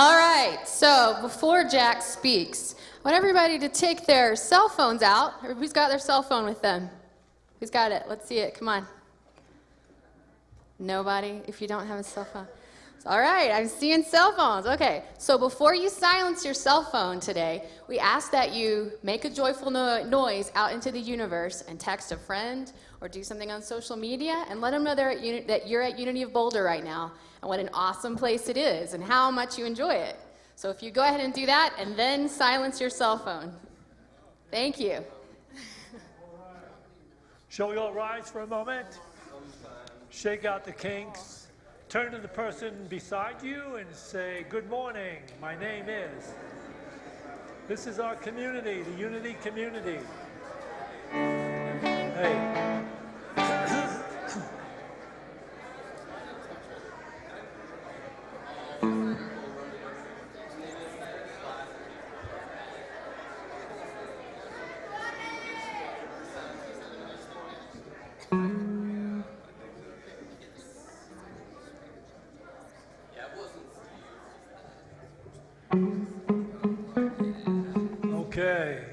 All right, so before Jack speaks, I want everybody to take their cell phones out. Who's got their cell phone with them? Who's got it? Let's see it. Come on. Nobody? If you don't have a cell phone. All right, I'm seeing cell phones. Okay, so before you silence your cell phone today, we ask that you make a joyful noise out into the universe and text a friend or do something on social media and let them know that you're at Unity of Boulder right now and what an awesome place it is and how much you enjoy it. So if you go ahead and do that and then silence your cell phone. Thank you. Shall we all rise for a moment? Shake out the kinks. Turn to the person beside you and say, good morning, my name is. This is our community, the Unity community. Hey. Okay.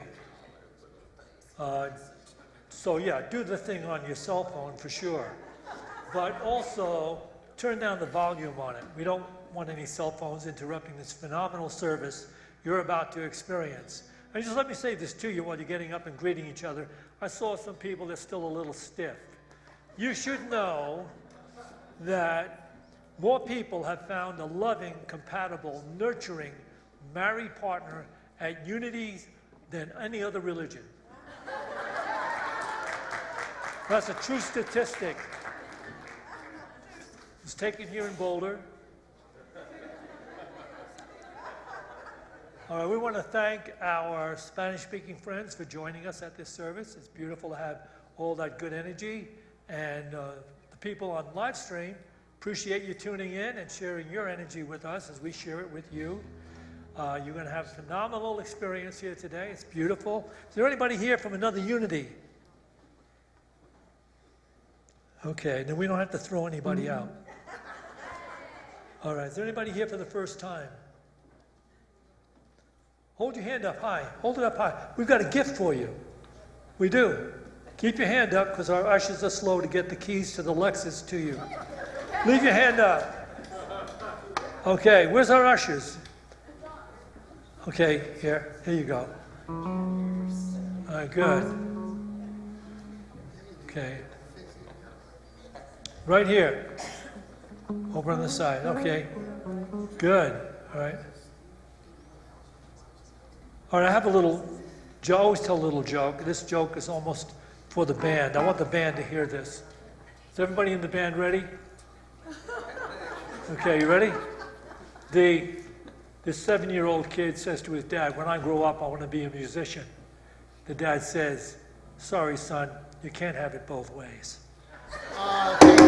So yeah, do the thing on your cell phone for sure. But also, turn down the volume on it. We don't want any cell phones interrupting this phenomenal service you're about to experience. And just let me say this to you while you're getting up and greeting each other. I saw some people that's still a little stiff. You should know that more people have found a loving, compatible, nurturing, married partner at Unity than any other religion. That's a true statistic. It's taken here in Boulder. All right, we want to thank our Spanish-speaking friends for joining us at this service. It's beautiful to have all that good energy. And the people on live stream, appreciate you tuning in and sharing your energy with us as we share it with you. You're going to have a phenomenal experience here today. It's beautiful. Is there anybody here from another Unity? Okay, then we don't have to throw anybody out. All right, is there anybody here for the first time? Hold your hand up high. Hold it up high. We've got a gift for you. We do. Keep your hand up because our ushers are slow to get the keys to the Lexus to you. Leave your hand up. Okay, where's our ushers? Okay, here you go. All right, good. Okay. Right here. Over on the side. Okay. Good. All right. All right, I have a little, I always tell a little joke. This joke is almost for the band. I want the band to hear this. Is everybody in the band ready? Okay, you ready? This 7-year-old kid says to his dad, when I grow up, I want to be a musician. The dad says, sorry, son, you can't have it both ways. Oh, thank you.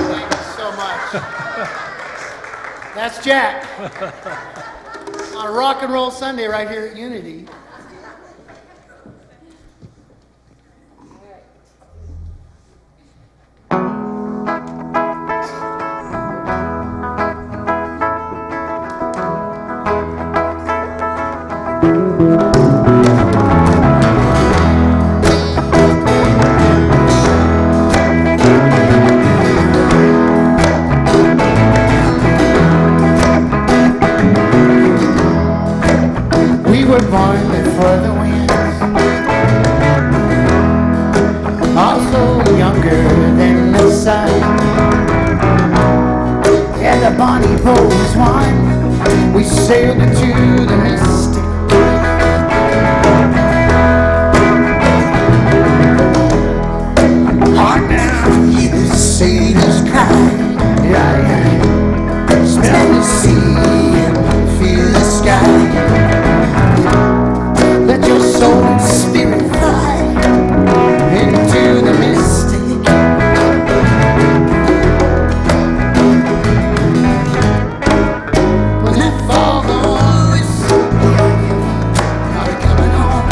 Thank you so much. That's Jack. On a rock and roll Sunday right here at Unity. Born before the wind, also younger than the sun. Yeah, the bonnie boat was one. We sailed into the mystic. Heart now, hear the sailors cry. Yeah, yeah. Smell the sea and feel the sky. Let your soul and spirit fly into the mystic. When that fog on whistle, now they're coming on.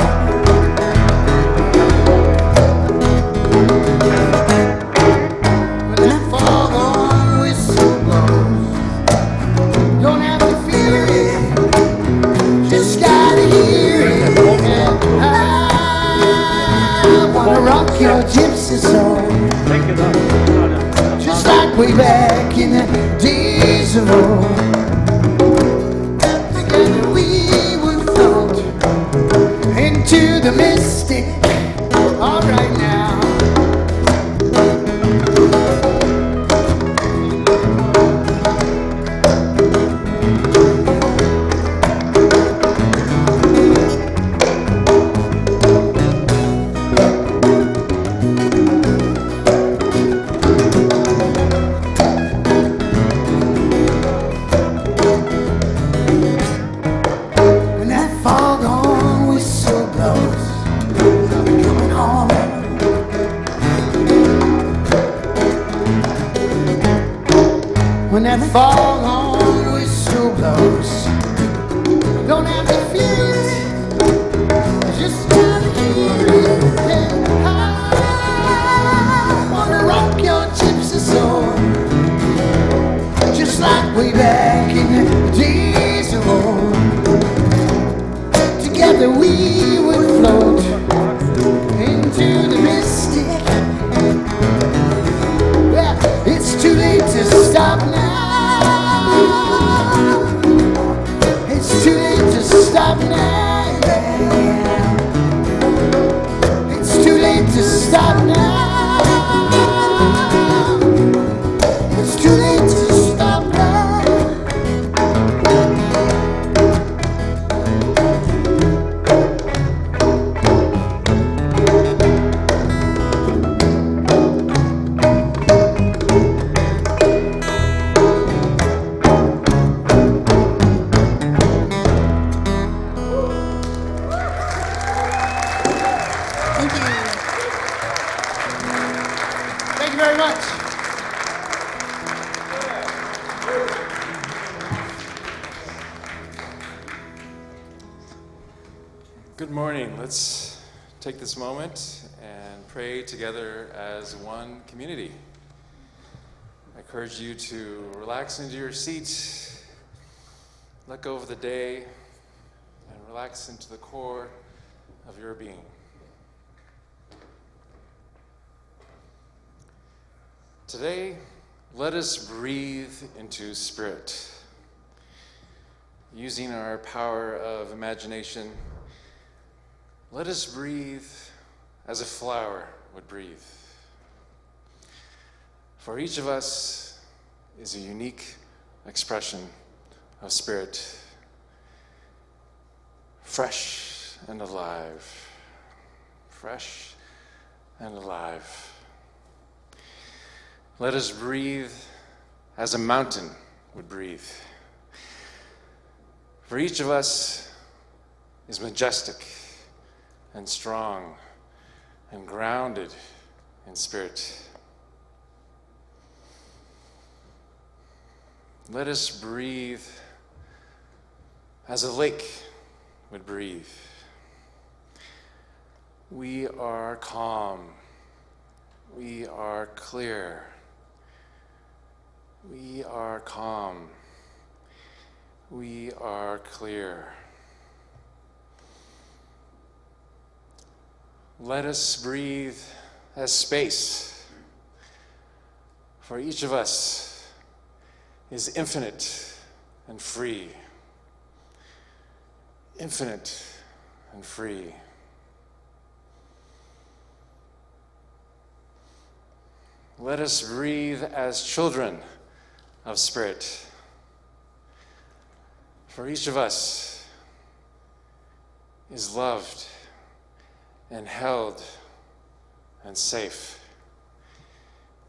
When that fog on like way back in the days of old. Together we would float into the mystic. All right now. When that foghorn whistle blows, I'll be coming home. When that foghorn whistle blows, don't have to feel it, just gotta hear it. And I wanna rock your gypsy soul, just like way back in the days of old. Together we would float into the mystic. Well, it's too late to stop now. It's too late to stop now. It's too late to stop now. It's too late to stop now. Thank you. Thank you very much. Good morning. Let's take this moment and pray together as one community. I encourage you to relax into your seat, let go of the day, and relax into the core of your being. Today, let us breathe into spirit. Using our power of imagination, let us breathe as a flower would breathe. For each of us is a unique expression of spirit, fresh and alive, fresh and alive. Let us breathe as a mountain would breathe. For each of us is majestic and strong and grounded in spirit. Let us breathe as a lake would breathe. We are calm. We are clear. We are calm. We are clear. Let us breathe as space. For each of us is infinite and free. Infinite and free. Let us breathe as children of spirit. For each of us is loved and held and safe.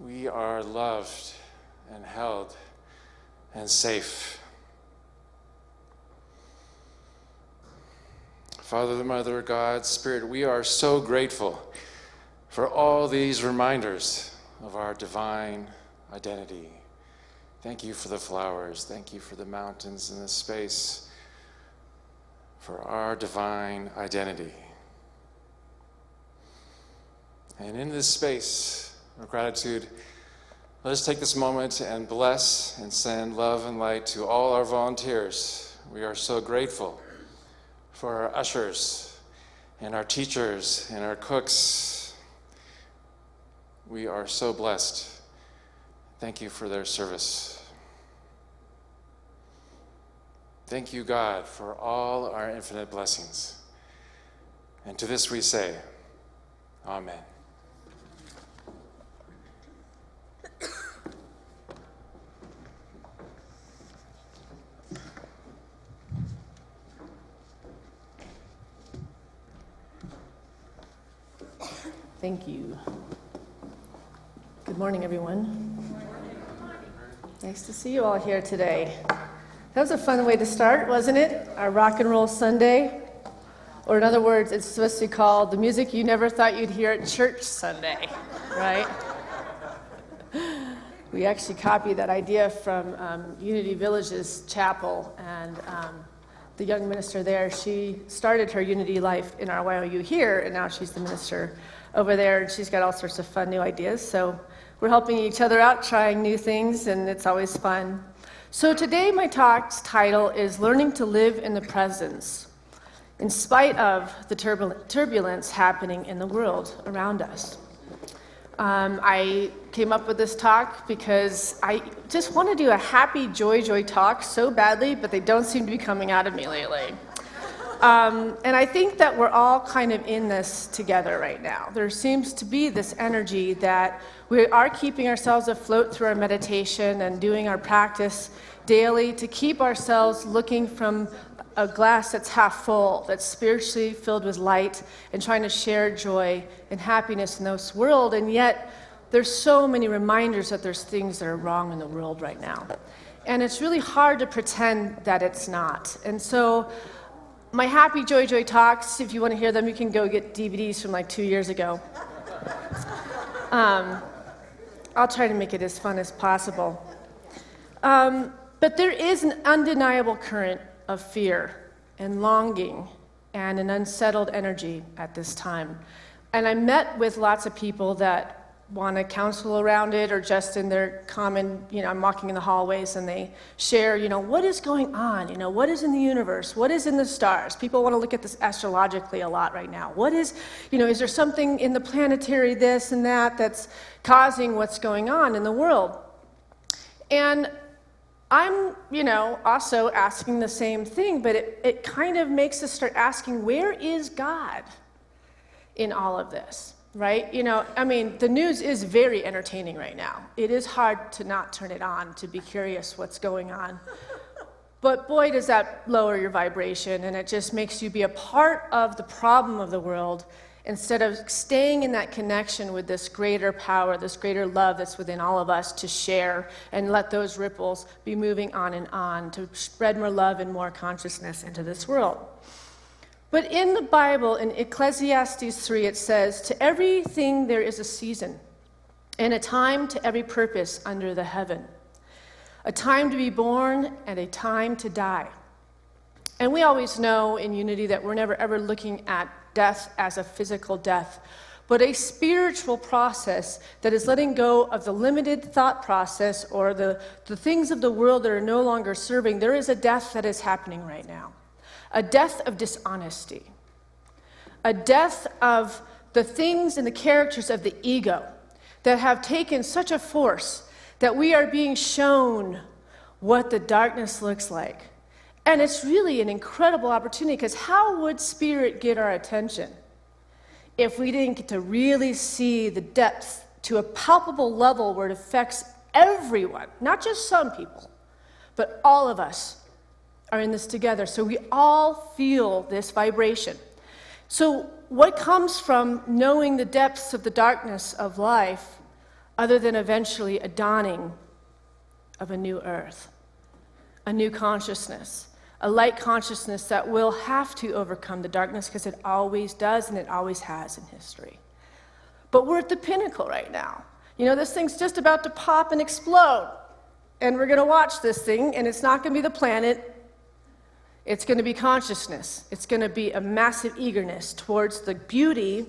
We are loved and held and safe. Father, Mother, God, Spirit, we are so grateful for all these reminders of our divine identity. Thank you for the flowers. Thank you for the mountains and the space, for our divine identity. And in this space of gratitude, let us take this moment and bless and send love and light to all our volunteers. We are so grateful for our ushers and our teachers and our cooks. We are so blessed Thank you for their service. Thank you, God, for all our infinite blessings. And to this we say, Amen. Thank you. Good morning, everyone. Nice to see you all here today. That was a fun way to start, wasn't it? Our Rock and Roll Sunday. Or in other words, it's supposed to be called the music you never thought you'd hear at church Sunday, right? We actually copied that idea from Unity Village's chapel, and the young minister there, she started her Unity life in our YOU here, and now she's the minister over there, and she's got all sorts of fun new ideas. So we're helping each other out, trying new things, and it's always fun. So today my talk's title is Learning to Live in the Presence, in spite of the turbulence happening in the world around us. I came up with this talk because I just want to do a happy joy talk so badly, but they don't seem to be coming out of me lately. And I think that we're all kind of in this together right now. There seems to be this energy that we are keeping ourselves afloat through our meditation and doing our practice daily to keep ourselves looking from a glass that's half full, that's spiritually filled with light, and trying to share joy and happiness in this world. And yet, there's so many reminders that there's things that are wrong in the world right now. And it's really hard to pretend that it's not. And so, my happy joy talks, if you want to hear them, you can go get DVDs from like 2 years ago. I'll try to make it as fun as possible. But there is an undeniable current of fear and longing and an unsettled energy at this time. And I met with lots of people that want to counsel around it, or just in their common, I'm walking in the hallways and they share, what is going on? What is in the universe? What is in the stars? People want to look at this astrologically a lot right now. What is, is there something in the planetary this and that that's causing what's going on in the world? And I'm, also asking the same thing, but it kind of makes us start asking, where is God in all of this? Right? The news is very entertaining right now. It is hard to not turn it on, to be curious what's going on. But boy, does that lower your vibration, and it just makes you be a part of the problem of the world instead of staying in that connection with this greater power, this greater love that's within all of us to share and let those ripples be moving on to spread more love and more consciousness into this world. But in the Bible, in Ecclesiastes 3, it says, "To everything there is a season, and a time to every purpose under the heaven. A time to be born and a time to die." And we always know in Unity that we're never ever looking at death as a physical death, but a spiritual process that is letting go of the limited thought process or the things of the world that are no longer serving. There is a death that is happening right now. A death of dishonesty, a death of the things and the characters of the ego that have taken such a force that we are being shown what the darkness looks like. And it's really an incredible opportunity, because how would spirit get our attention if we didn't get to really see the depth to a palpable level where it affects everyone, not just some people, but all of us are in this together, so we all feel this vibration. So what comes from knowing the depths of the darkness of life other than eventually a dawning of a new earth, a new consciousness, a light consciousness that will have to overcome the darkness, because it always does and it always has in history. But we're at the pinnacle right now. This thing's just about to pop and explode, and we're going to watch this thing, and it's not going to be the planet. It's going to be consciousness. It's going to be a massive eagerness towards the beauty.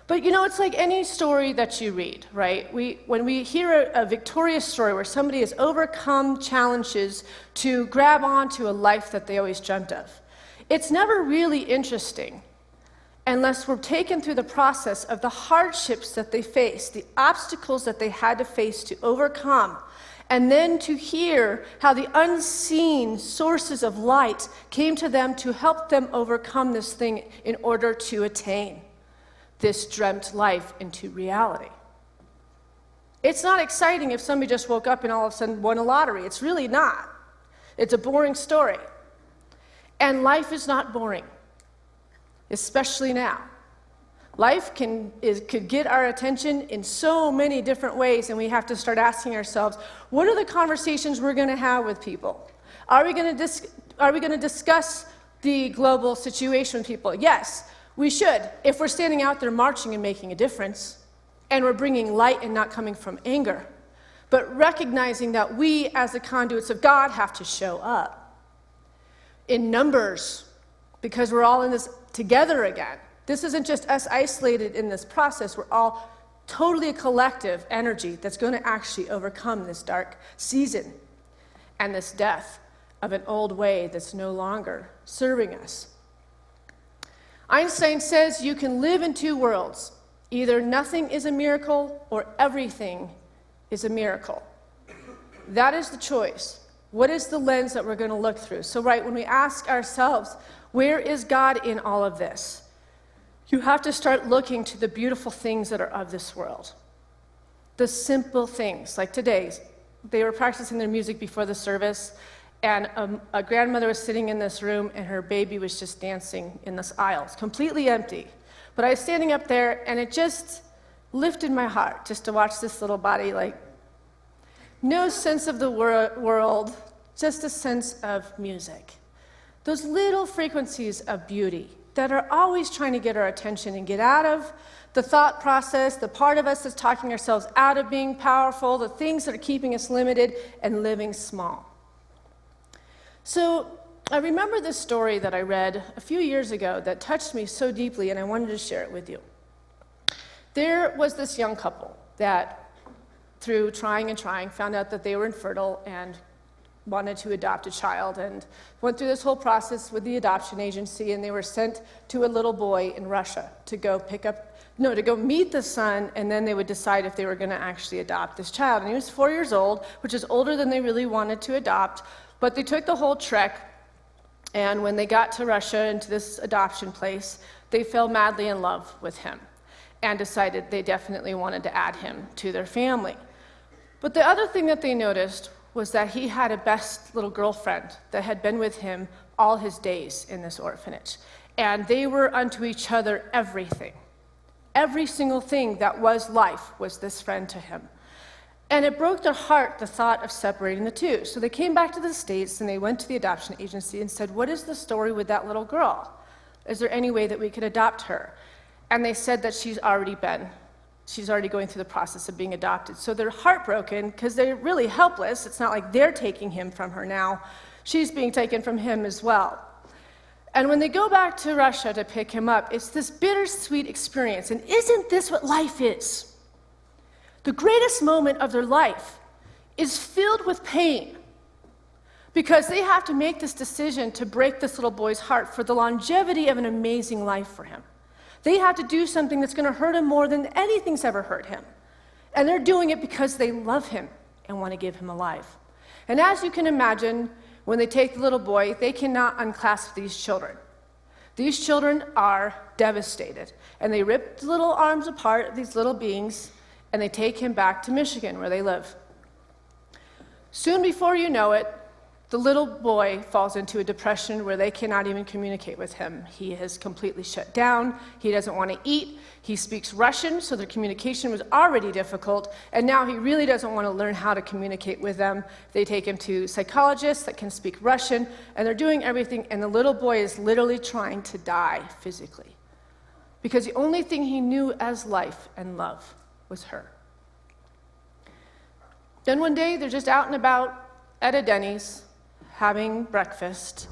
But it's like any story that you read, right? When we hear a victorious story where somebody has overcome challenges to grab onto a life that they always dreamt of, it's never really interesting unless we're taken through the process of the hardships that they faced, the obstacles that they had to face to overcome, and then to hear how the unseen sources of light came to them to help them overcome this thing in order to attain this dreamt life into reality. It's not exciting if somebody just woke up and all of a sudden won a lottery. It's really not. It's a boring story. And life is not boring, especially now. Life could get our attention in so many different ways, and we have to start asking ourselves, what are the conversations we're going to have with people? Are we going to discuss the global situation with people? Yes, we should, if we're standing out there marching and making a difference, and we're bringing light and not coming from anger, but recognizing that we, as the conduits of God, have to show up in numbers, because we're all in this together again. This isn't just us isolated in this process. We're all totally a collective energy that's going to actually overcome this dark season and this death of an old way that's no longer serving us. Einstein says you can live in two worlds. Either nothing is a miracle or everything is a miracle. That is the choice. What is the lens that we're going to look through? So, when we ask ourselves, where is God in all of this? You have to start looking to the beautiful things that are of this world. The simple things, like today, they were practicing their music before the service, and a grandmother was sitting in this room, and her baby was just dancing in this aisle. It's completely empty. But I was standing up there, and it just lifted my heart just to watch this little body, no sense of the world, just a sense of music. Those little frequencies of beauty that are always trying to get our attention and get out of the thought process, the part of us that's talking ourselves out of being powerful, the things that are keeping us limited and living small. So I remember this story that I read a few years ago that touched me so deeply, and I wanted to share it with you. There was this young couple that, through trying and trying, found out that they were infertile and wanted to adopt a child, and went through this whole process with the adoption agency, and they were sent to a little boy in Russia to go meet the son, and then they would decide if they were going to actually adopt this child. And he was 4 years old, which is older than they really wanted to adopt, but they took the whole trek, and when they got to Russia and to this adoption place, they fell madly in love with him and decided they definitely wanted to add him to their family. But the other thing that they noticed was that he had a best little girlfriend that had been with him all his days in this orphanage. And they were unto each other everything. Every single thing that was life was this friend to him. And it broke their heart, the thought of separating the two. So they came back to the States, and they went to the adoption agency and said, what is the story with that little girl? Is there any way that we could adopt her? And they said that she's already going through the process of being adopted. So they're heartbroken because they're really helpless. It's not like they're taking him from her now. She's being taken from him as well. And when they go back to Russia to pick him up, it's this bittersweet experience. And isn't this what life is? The greatest moment of their life is filled with pain because they have to make this decision to break this little boy's heart for the longevity of an amazing life for him. They have to do something that's going to hurt him more than anything's ever hurt him. And they're doing it because they love him and want to give him a life. And as you can imagine, when they take the little boy, they cannot unclasp these children. These children are devastated. And they rip the little arms apart, these little beings, and they take him back to Michigan, where they live. Soon before you know it, the little boy falls into a depression where they cannot even communicate with him. He has completely shut down. He doesn't want to eat. He speaks Russian, so their communication was already difficult, and now he really doesn't want to learn how to communicate with them. They take him to psychologists that can speak Russian, and they're doing everything, and the little boy is literally trying to die physically because the only thing he knew as life and love was her. Then one day, they're just out and about at a Denny's, having breakfast,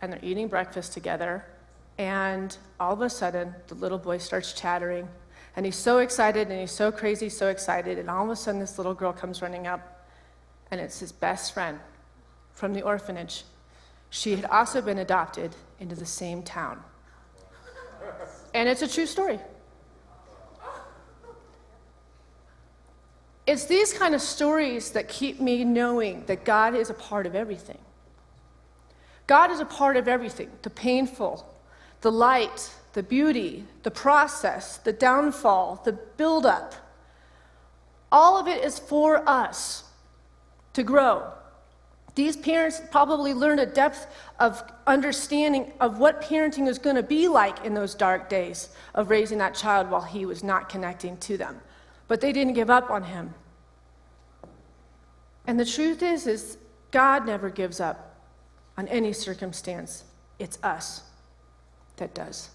and they're eating breakfast together, and all of a sudden, the little boy starts chattering, and he's so excited, and he's so crazy, so excited, and all of a sudden, this little girl comes running up, and it's his best friend from the orphanage. She had also been adopted into the same town. And it's a true story. It's these kind of stories that keep me knowing that God is a part of everything. God is a part of everything, the painful, the light, the beauty, the process, the downfall, the buildup. All of it is for us to grow. These parents probably learned a depth of understanding of what parenting is going to be like in those dark days of raising that child while he was not connecting to them. But they didn't give up on him. And the truth is God never gives up on any circumstance. It's us that does.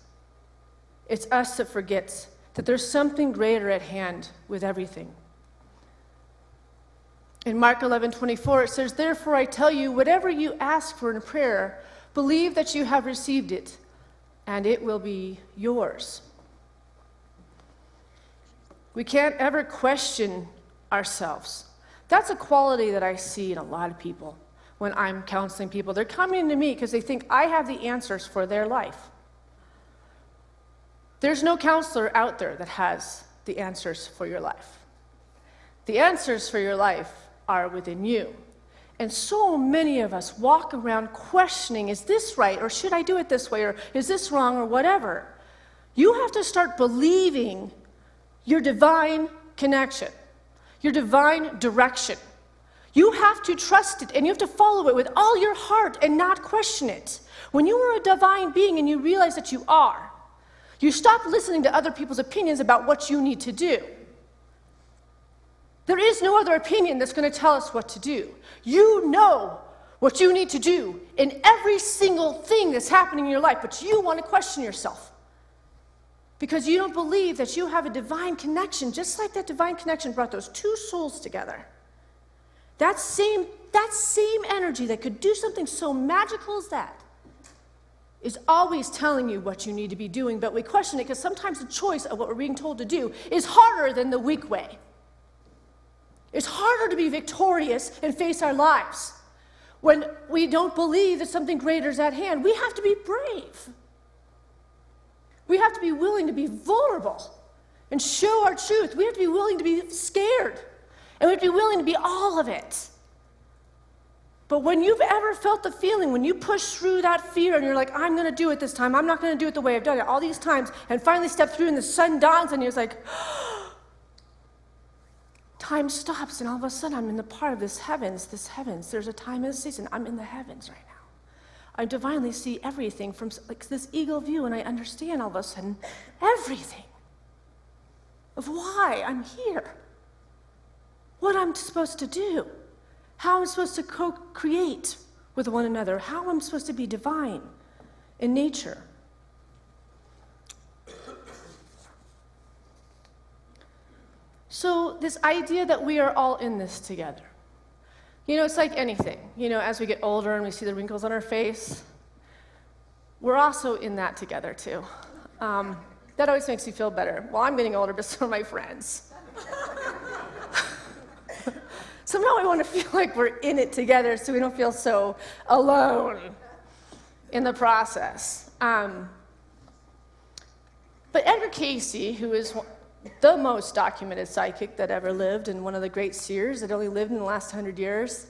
It's us that forgets that there's something greater at hand with everything. In Mark 11:24, it says, "Therefore I tell you, whatever you ask for in prayer, believe that you have received it, and it will be yours." We can't ever question ourselves. That's a quality that I see in a lot of people when I'm counseling people. They're coming to me because they think I have the answers for their life. There's no counselor out there that has the answers for your life. The answers for your life are within you. And so many of us walk around questioning, is this right, or should I do it this way, or is this wrong, or whatever. You have to start believing your divine connection, your divine direction. You have to trust it, and you have to follow it with all your heart and not question it. When you are a divine being and you realize that you are, you stop listening to other people's opinions about what you need to do. There is no other opinion that's going to tell us what to do. You know what you need to do in every single thing that's happening in your life, but you want to question yourself because you don't believe that you have a divine connection, just like that divine connection brought those two souls together. That same energy that could do something so magical as that is always telling you what you need to be doing, but we question it because sometimes the choice of what we're being told to do is harder than the weak way. It's harder to be victorious and face our lives when we don't believe that something greater is at hand. We have to be brave. We have to be willing to be vulnerable and show our truth. We have to be willing to be scared. And we have to be willing to be all of it. But when you've ever felt the feeling, when you push through that fear and you're like, I'm going to do it this time, I'm not going to do it the way I've done it all these times, and finally step through and the sun dawns on you, it's like, time stops, and all of a sudden I'm in the part of this heavens. There's a time and a season. I'm in the heavens right now. I divinely see everything from like this eagle view, and I understand all of a sudden everything of why I'm here, what I'm supposed to do, how I'm supposed to co-create with one another, how I'm supposed to be divine in nature. So this idea that we are all in this together. You know, it's like anything. You know, as we get older and we see the wrinkles on our face, we're also in that together too. That always makes me feel better. Well, I'm getting older, but so are my friends. Somehow I want to feel like we're in it together so we don't feel so alone in the process. But Edgar Cayce, who is the most documented psychic that ever lived and one of the great seers that only lived in the last 100 years,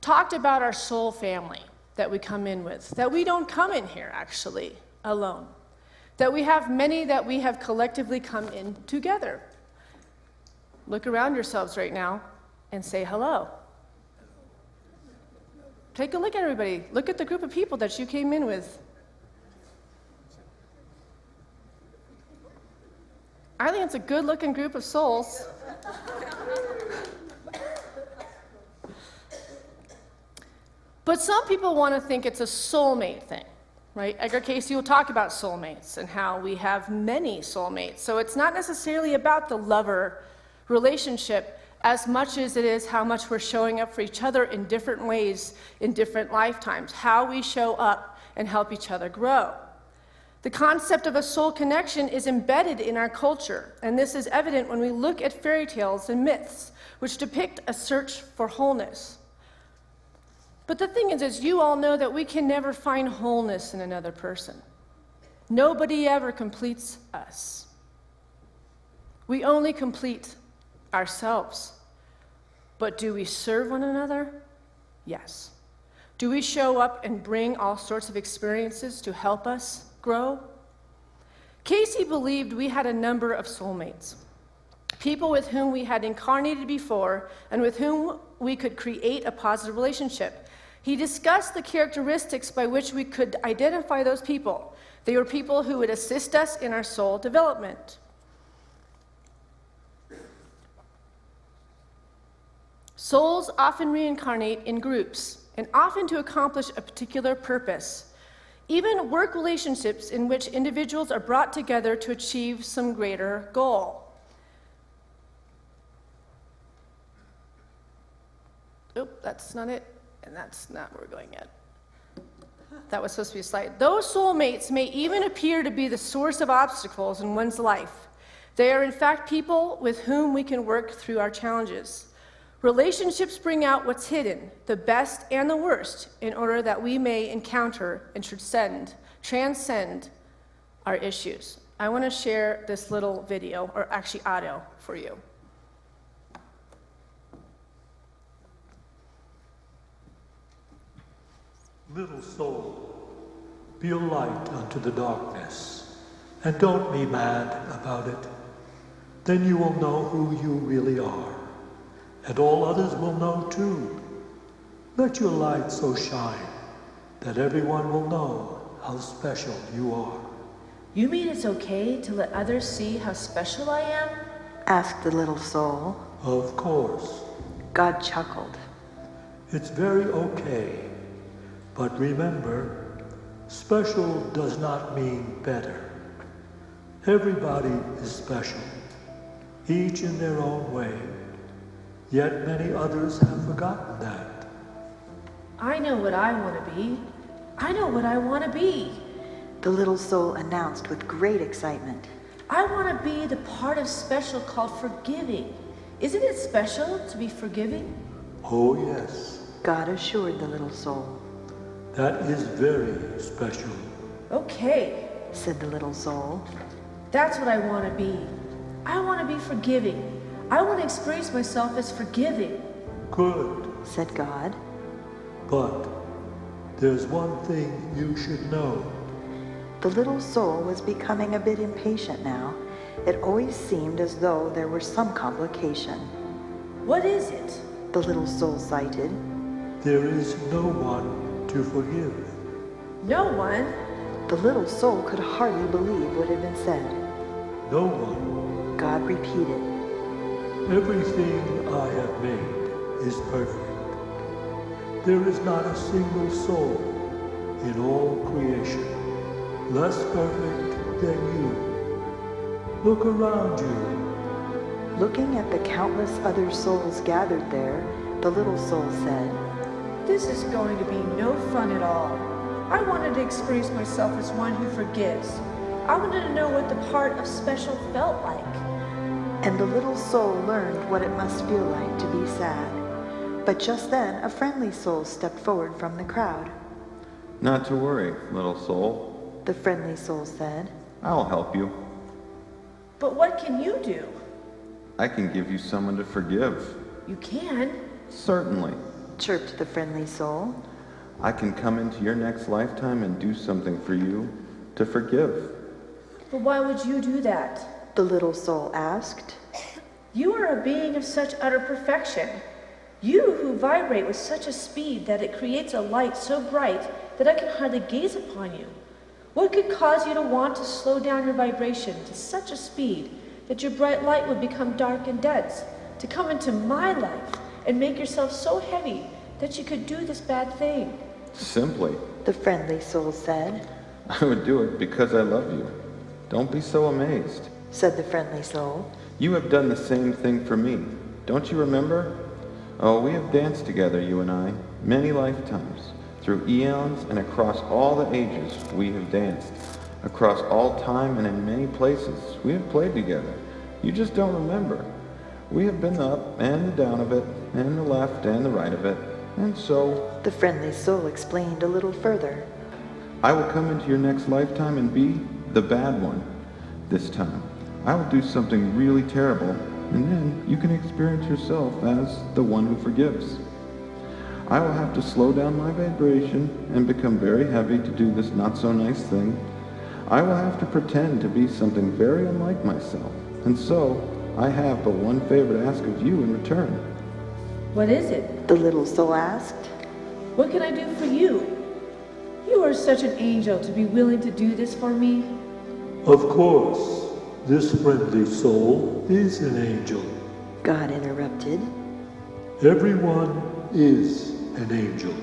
talked about our soul family that we come in with, that we don't come in here actually alone, that we have many that we have collectively come in together. Look around yourselves right now and say hello. Take a look at everybody. Look at the group of people that you came in with. I think it's a good-looking group of souls. But some people want to think it's a soulmate thing, right? Edgar Cayce will talk about soulmates and how we have many soulmates. So it's not necessarily about the lover relationship as much as it is how much we're showing up for each other in different ways in different lifetimes, how we show up and help each other grow. The concept of a soul connection is embedded in our culture, and this is evident when we look at fairy tales and myths, which depict a search for wholeness. But the thing is, you all know that we can never find wholeness in another person. Nobody ever completes us. We only complete ourselves. But do we serve one another? Yes. Do we show up and bring all sorts of experiences to help us grow? Casey believed we had a number of soulmates, people with whom we had incarnated before and with whom we could create a positive relationship. He discussed the characteristics by which we could identify those people. They were people who would assist us in our soul development. Souls often reincarnate in groups, and often to accomplish a particular purpose. Even work relationships in which individuals are brought together to achieve some greater goal. Oop, that's not it, and that's not where we're going yet. That was supposed to be a slide. Those soulmates may even appear to be the source of obstacles in one's life. They are in fact people with whom we can work through our challenges. Relationships bring out what's hidden, the best and the worst, in order that we may encounter and transcend our issues. I want to share this little video, or actually audio, for you. Little soul, be a light unto the darkness, and don't be mad about it. Then you will know who you really are, and all others will know too. Let your light so shine that everyone will know how special you are. You mean it's okay to let others see how special I am? Asked the little soul. Of course, God chuckled. it's very okay, but remember, special does not mean better. Everybody is special, each in their own way. Yet many others have forgotten that. I know what I want to be. I know what I want to be. The little soul announced with great excitement. I want to be the part of special called forgiving. Isn't it special to be forgiving? Oh yes, God assured the little soul. that is very special. Okay, Said the little soul. that's what I want to be. I want to be forgiving. I want to experience myself as forgiving. Good, Said God. but there's one thing you should know. The little soul was becoming a bit impatient now. It always seemed as though there were some complication. What is it? The little soul cited. There is no one to forgive. No one. The little soul could hardly believe what had been said. No one. God repeated. Everything I have made is perfect. There is not a single soul in all creation less perfect than you. Look around you. Looking at the countless other souls gathered there, the little soul said, This is going to be no fun at all. I wanted to experience myself as one who forgives. I wanted to know what the part of special felt like. and the little soul learned what it must feel like to be sad. But just then, a friendly soul stepped forward from the crowd. Not to worry, little soul. The friendly soul said, I'll help you. But what can you do? I can give you someone to forgive. You can. Certainly. chirped the friendly soul. I can come into your next lifetime and do something for you to forgive. But why would you do that? The little soul asked. You are a being of such utter perfection. You who vibrate with such a speed that it creates a light so bright that I can hardly gaze upon you. What could cause you to want to slow down your vibration to such a speed that your bright light would become dark and dense, to come into my life and make yourself so heavy that you could do this bad thing? Simply, The friendly soul said, I would do it because I love you. Don't be so amazed. said the friendly soul. You have done the same thing for me. Don't you remember? Oh, we have danced together, you and I, many lifetimes. Through eons and across all the ages, we have danced. Across all time and in many places, we have played together. You just don't remember. We have been the up and the down of it, and the left and the right of it, and so... The friendly soul explained a little further. I will come into your next lifetime and be the bad one. This time, I will do something really terrible, and then you can experience yourself as the one who forgives. I will have to slow down my vibration and become very heavy to do this not-so-nice thing. I will have to pretend to be something very unlike myself, and so I have but one favor to ask of you in return. What is it? The little soul asked. What can I do for you? You are such an angel to be willing to do this for me. Of course, this friendly soul is an angel. God interrupted. Everyone is an angel.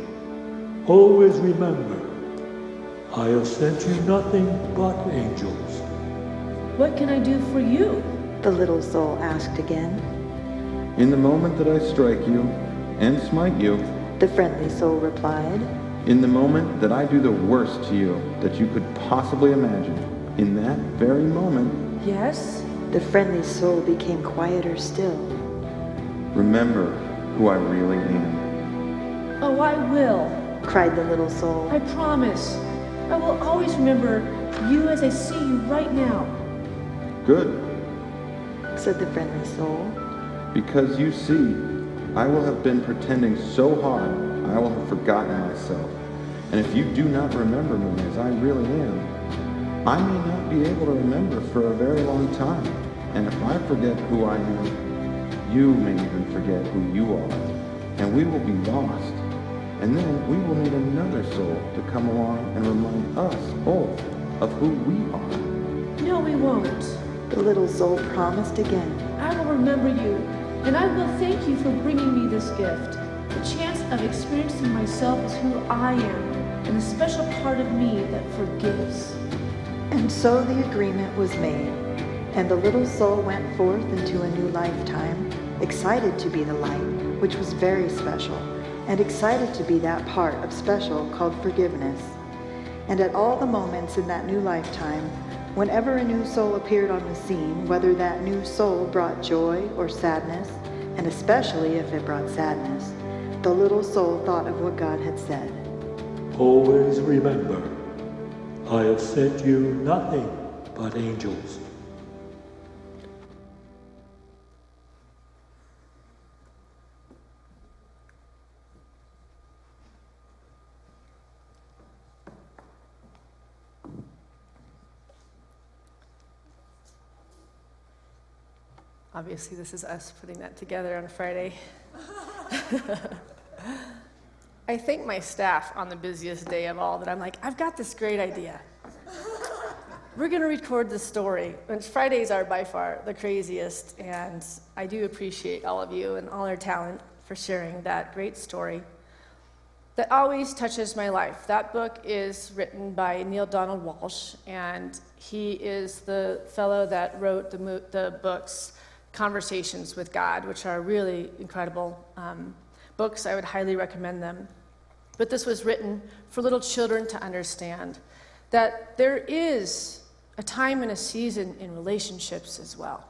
Always remember, I have sent you nothing but angels. What can I do for you? The little soul asked again. In the moment that I strike you and smite you, The friendly soul replied. in the moment that I do the worst to you that you could possibly imagine, in that very moment, Yes? The friendly soul became quieter still. remember who I really am. Oh, I will. Cried the little soul. I promise. I will always remember you as I see you right now. Good, Said the friendly soul. because you see, I will have been pretending so hard, I will have forgotten myself. And if you do not remember me as I really am, I may not be able to remember for a very long time. And if I forget who I am, you may even forget who you are. And we will be lost. And then we will need another soul to come along and remind us both of who we are. No, we won't. The little soul promised again. I will remember you, and I will thank you for bringing me this gift. The chance of experiencing myself as who I am, and a special part of me that forgives. And so the agreement was made, and the little soul went forth into a new lifetime, excited to be the light, which was very special, and excited to be that part of special called forgiveness. And at all the moments in that new lifetime, whenever a new soul appeared on the scene, whether that new soul brought joy or sadness, and especially if it brought sadness, the little soul thought of what God had said. Always remember, I have sent you nothing but angels. Obviously, this is us putting that together on a Friday. I thank my staff on the busiest day of all that I'm like, I've got this great idea. We're going to record this story. And Fridays are by far the craziest, and I do appreciate all of you and all our talent for sharing that great story that always touches my life. That book is written by Neil Donald Walsh, and he is the fellow that wrote the books Conversations with God, which are really incredible books. I would highly recommend them. But this was written for little children to understand that there is a time and a season in relationships as well.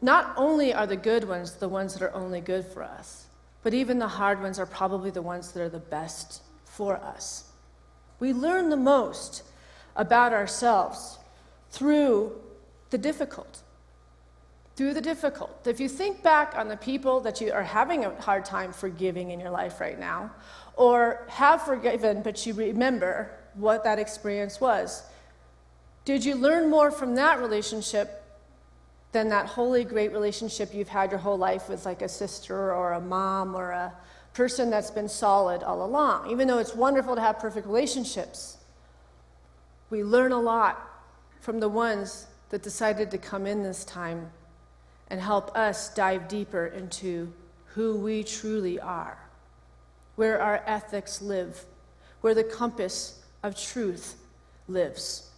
Not only are the good ones the ones that are only good for us, but even the hard ones are probably the ones that are the best for us. We learn the most about ourselves through the difficult. If you think back on the people that you are having a hard time forgiving in your life right now, or have forgiven, but you remember what that experience was, did you learn more from that relationship than that holy, great relationship you've had your whole life with, like a sister or a mom or a person that's been solid all along? Even though it's wonderful to have perfect relationships, we learn a lot from the ones that decided to come in this time and help us dive deeper into who we truly are, where our ethics live, where the compass of truth lives.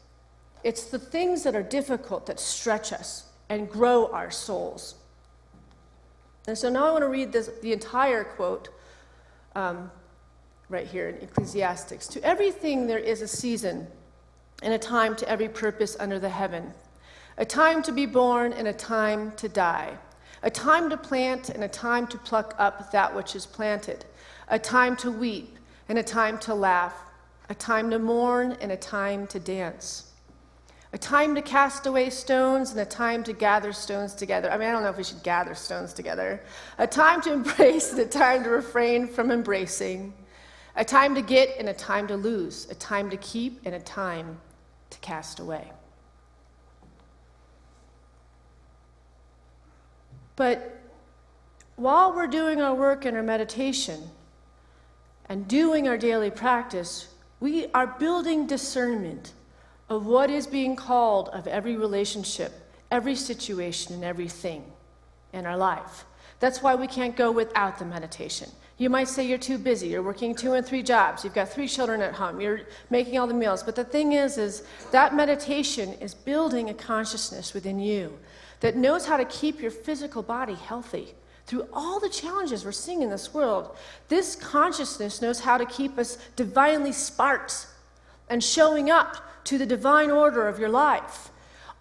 It's the things that are difficult that stretch us and grow our souls. And so now I want to read the entire quote right here in Ecclesiastes. To everything there is a season and a time to every purpose under the heaven. A time to be born and a time to die. A time to plant and a time to pluck up that which is planted. A time to weep and a time to laugh. a time to mourn and a time to dance, a time to cast away stones and a time to gather stones together. I mean, I don't know if we should gather stones together. A time to embrace and a time to refrain from embracing, a time to get and a time to lose, a time to keep and a time to cast away. But while we're doing our work and our meditation and doing our daily practice, we are building discernment of what is being called of every relationship, every situation, and everything in our life. That's why we can't go without the meditation. You might say you're too busy, you're working 2 and 3 jobs, you've got 3 children at home, you're making all the meals. But the thing is that meditation is building a consciousness within you that knows how to keep your physical body healthy. Through all the challenges we're seeing in this world, this consciousness knows how to keep us divinely sparked and showing up to the divine order of your life.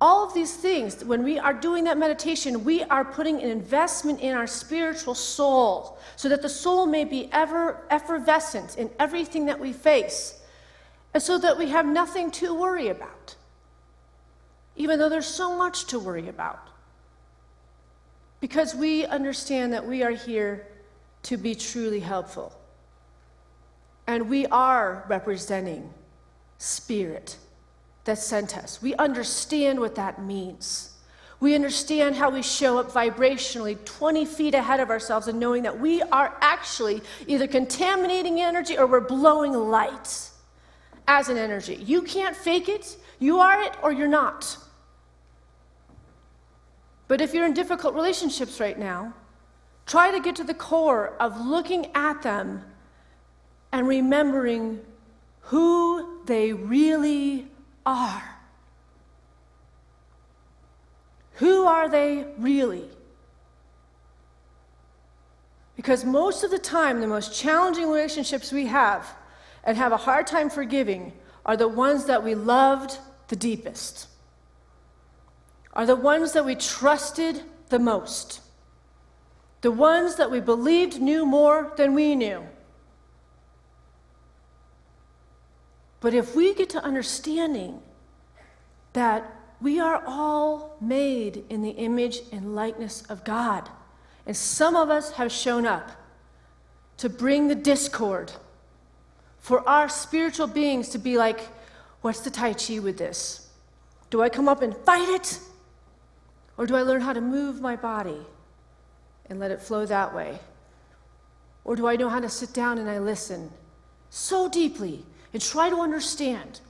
All of these things, when we are doing that meditation, we are putting an investment in our spiritual soul so that the soul may be ever effervescent in everything that we face, and so that we have nothing to worry about, even though there's so much to worry about. Because we understand that we are here to be truly helpful. And we are representing Spirit that sent us. We understand what that means. We understand how we show up vibrationally 20 feet ahead of ourselves and knowing that we are actually either contaminating energy or we're blowing light as an energy. You can't fake it. You are it or you're not. But if you're in difficult relationships right now, try to get to the core of looking at them and remembering who they really are. Who are they really? Because most of the time, the most challenging relationships we have and have a hard time forgiving are the ones that we loved the deepest, are the ones that we trusted the most, the ones that we believed knew more than we knew. But if we get to understanding that we are all made in the image and likeness of God, and some of us have shown up to bring the discord, for our spiritual beings to be like, what's the Tai Chi with this? Do I come up and fight it? Or do I learn how to move my body and let it flow that way? Or do I know how to sit down and I listen so deeply and try to understand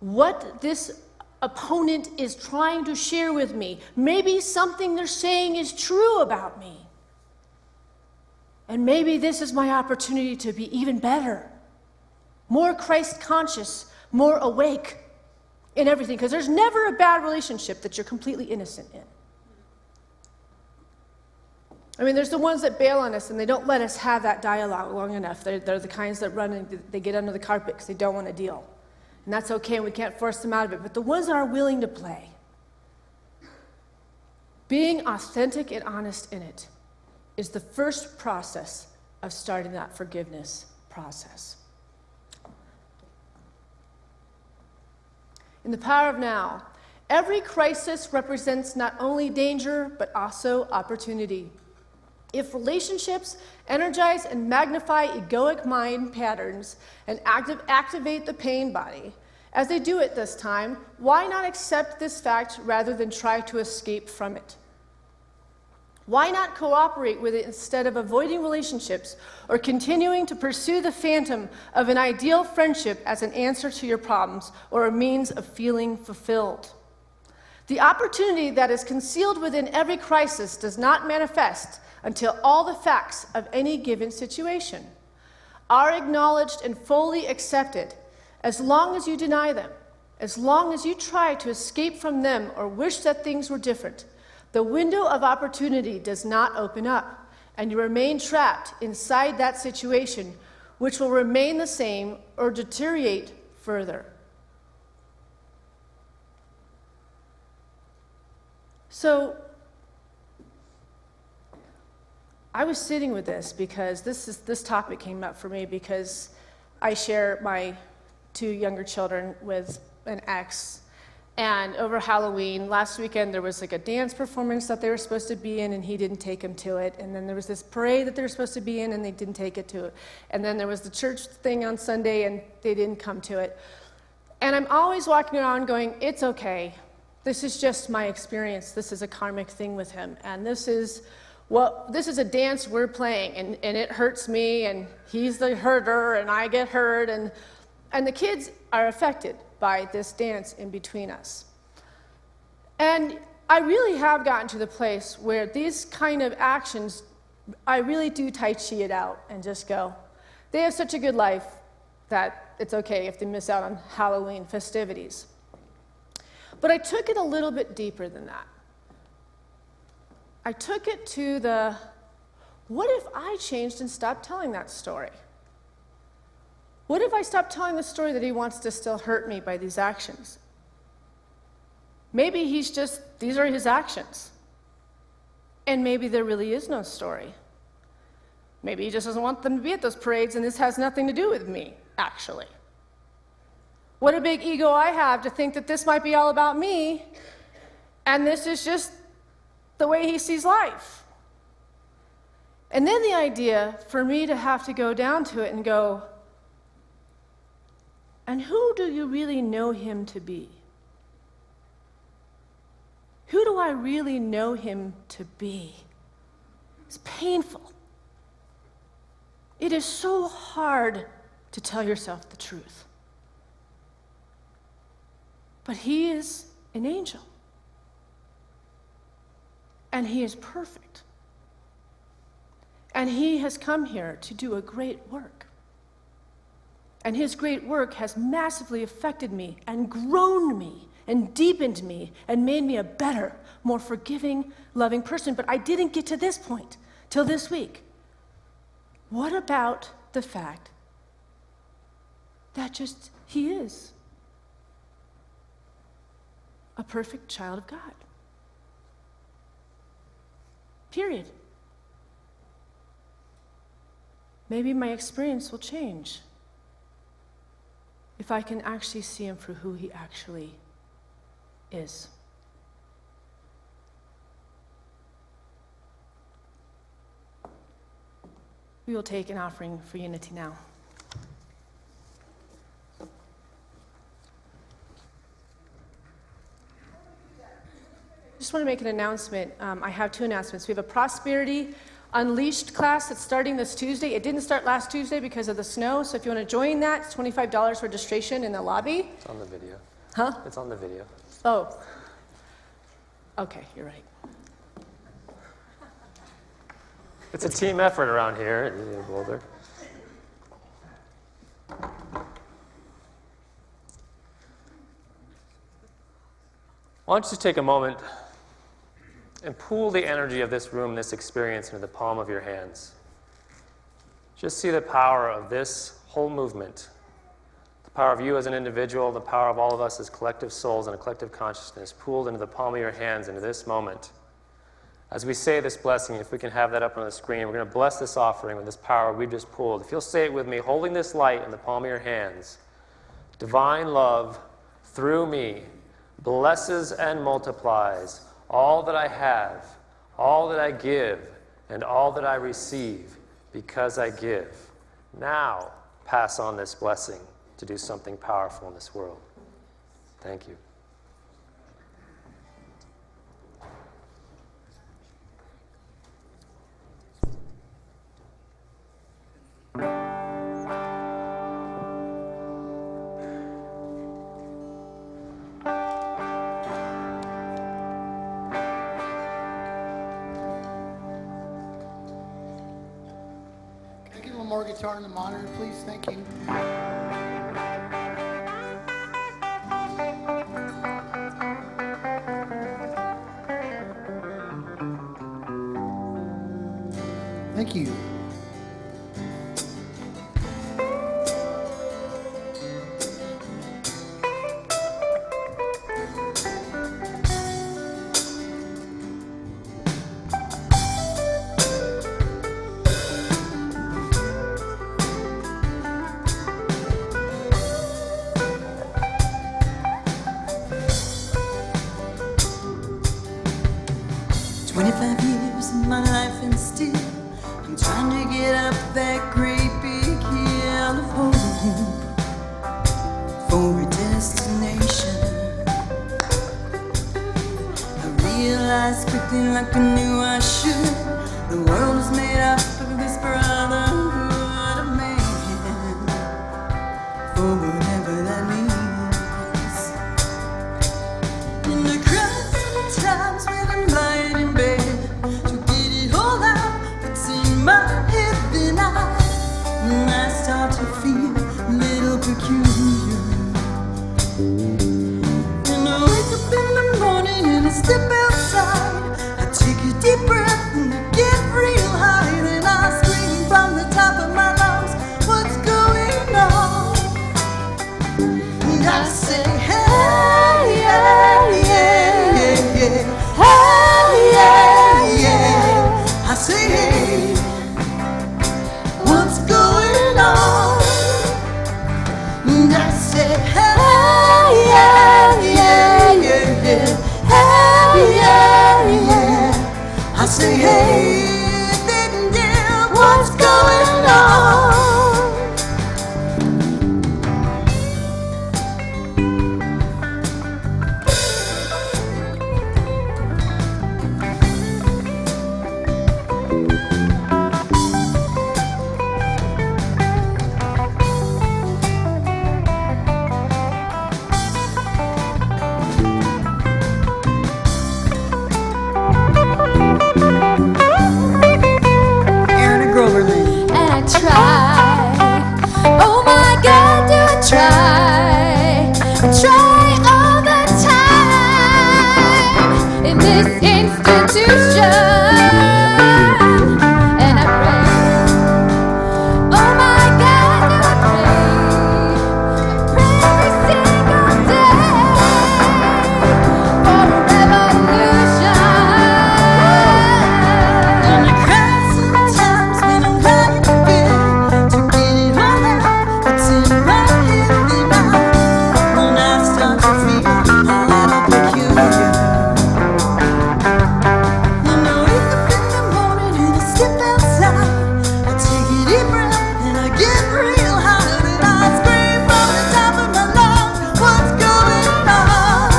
what this opponent is trying to share with me? Maybe something they're saying is true about me. And maybe this is my opportunity to be even better, more Christ conscious, more awake in everything. Because there's never a bad relationship that you're completely innocent in. I mean, there's the ones that bail on us and they don't let us have that dialogue long enough. They're the kinds that run and they get under the carpet because they don't want to deal. And that's okay, and we can't force them out of it. But the ones that are willing to play, being authentic and honest in it, is the first process of starting that forgiveness process. In the power of now, every crisis represents not only danger, but also opportunity. If relationships energize and magnify egoic mind patterns and activate the pain body, as they do at this time, why not accept this fact rather than try to escape from it? Why not cooperate with it instead of avoiding relationships or continuing to pursue the phantom of an ideal friendship as an answer to your problems or a means of feeling fulfilled? The opportunity that is concealed within every crisis does not manifest until all the facts of any given situation are acknowledged and fully accepted. As long as you deny them, as long as you try to escape from them or wish that things were different, the window of opportunity does not open up, and you remain trapped inside that situation, which will remain the same or deteriorate further. So, I was sitting with this because this topic came up for me because I share my two younger children with an ex. And over Halloween, last weekend, there was like a dance performance that they were supposed to be in, and he didn't take them to it. And then there was this parade that they were supposed to be in, and they didn't take it to it. And then there was the church thing on Sunday, and they didn't come to it. And I'm always walking around going, it's okay. This is just my experience. This is a karmic thing with him. And this is a dance we're playing, and it hurts me, and he's the hurter, and I get hurt, and the kids are affected by this dance in between us. And I really have gotten to the place where these kind of actions, I really do Tai Chi it out and just go, they have such a good life that it's okay if they miss out on Halloween festivities. But I took it a little bit deeper than that. I took it to what if I changed and stopped telling that story? What if I stopped telling the story that he wants to still hurt me by these actions? Maybe these are his actions. And maybe there really is no story. Maybe he just doesn't want them to be at those parades, and this has nothing to do with me, actually. What a big ego I have to think that this might be all about me, and this is just the way he sees life. And then the idea for me to have to go down to it and go, and who do you really know him to be? Who do I really know him to be? It's painful. It is so hard to tell yourself the truth. But he is an angel. And he is perfect. And he has come here to do a great work. And his great work has massively affected me and grown me and deepened me and made me a better, more forgiving, loving person. But I didn't get to this point till this week. What about the fact that just he is a perfect child of God? Period. Maybe my experience will change if I can actually see him for who he actually is. We will take an offering for unity now. I just want to make an announcement. I have two announcements. We have a Prosperity Unleashed class that's starting this Tuesday. It didn't start last Tuesday because of the snow, so if you want to join that, it's $25 registration in the lobby. It's on the video. Huh? It's on the video. Oh. Okay, you're right. It's a team effort around here at Boulder. Why don't you just take a moment and pool the energy of this room, this experience, into the palm of your hands. Just see the power of this whole movement, the power of you as an individual, the power of all of us as collective souls and a collective consciousness pooled into the palm of your hands into this moment. As we say this blessing, if we can have that up on the screen, we're going to bless this offering with this power we've just pooled. If you'll say it with me, holding this light in the palm of your hands, divine love through me blesses and multiplies all that I have, all that I give, and all that I receive because I give. Now, pass on this blessing to do something powerful in this world. Thank you. More guitar on the monitor, please. Thank you. Thank you. trying to get up that great big hill of hope for a destination. I realized quickly, like I knew I should, the world is made up of this brotherhood of man, for whatever that means. And I cry sometimes when I'm lying in bed to get it all out that's in my head. Then I start to feel a little peculiar. And I wake up in the morning and I step outside. I take a deep breath and I get real high. Then I scream from the top of my lungs, what's going on? And I say, hey, yeah, yeah, yeah, yeah. Hey, yeah, yeah. I say, hey, what's going on? And I say, hey, yeah, yeah, yeah, yeah. Hey, yeah, yeah. I say, hey, then, yeah, what's going on? Groverland. And I try, oh my God, do I try? I try all the time in this institution. And I pray, oh my God, do I pray every single day for a revolution. And I cry sometimes when I'm lying in bed to get it all out that's in my head. Then I start to feel a little peculiar. And I wake up in the morning and I step outside. I take a deep breath and I get real high. Then I scream from the top of my lungs, what's going on?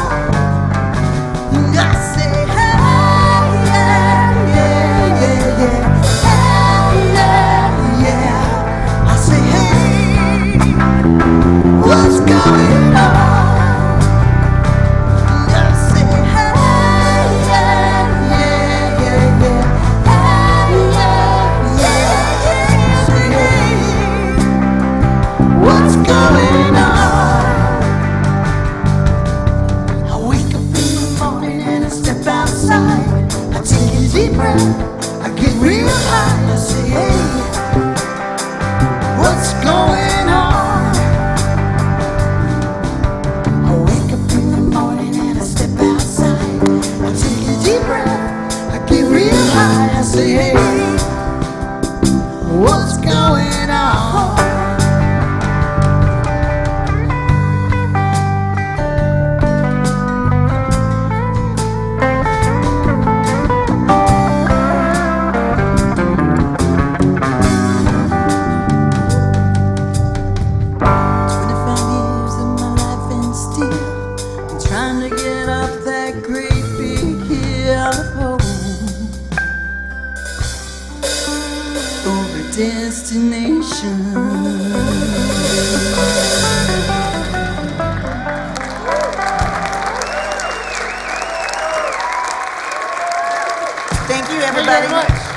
And I say, hey, yeah, yeah, yeah, yeah. Hey, yeah, yeah. I say, hey, what's going on? And I say, hey, yeah, yeah, yeah, yeah. Hey, yeah, yeah, yeah. I say, hey, what's going on? I wake up in the morning and I step outside. I take a deep breath, I get real high. I say, hey, what's going on? I wake up in the morning and I step outside. I take a deep breath, I get real high. I say, hey, what's going on? Trying to get up that great big hill of hope for a destination. Thank you, everybody. Thank you very much.